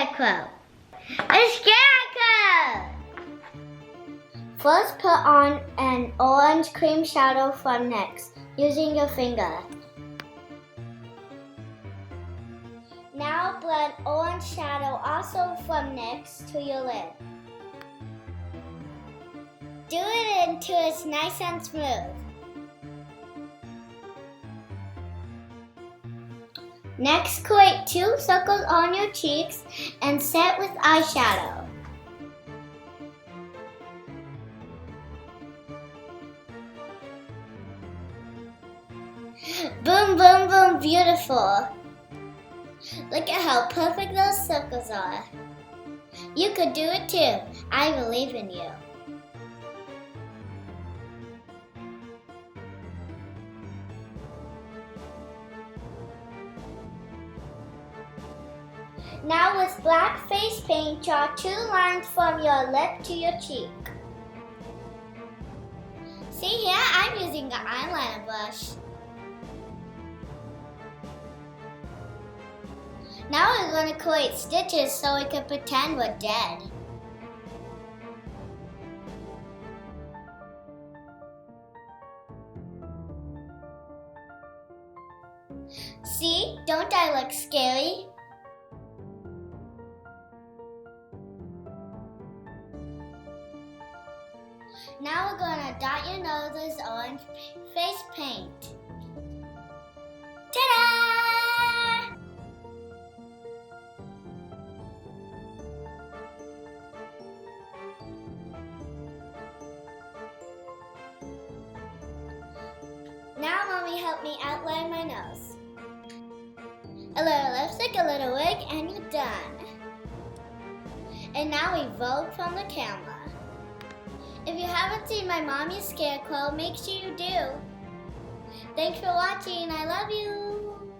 Scarecrow. A Scarecrow! First put on an orange cream shadow from NYX using your finger. Now blend orange shadow also from NYX to your lid. Do it until it's nice and smooth. Next, create 2 circles on your cheeks and set with eyeshadow. Boom, boom, boom, beautiful. Look at how perfect those circles are. You could do it too. I believe in you. Now with black face paint, draw 2 lines from your lip to your cheek. See here, I'm using an eyeliner brush. Now we're going to create stitches so we can pretend we're dead. See, don't I look scary? Now we're going to dot your nose with orange face paint. Ta-da! Now Mommy helped me outline my nose. A little lipstick, a little wig, and you're done. And now we vogue from the camera. If you haven't seen my Mommy's Scarecrow, make sure you do. Thanks for watching. I love you.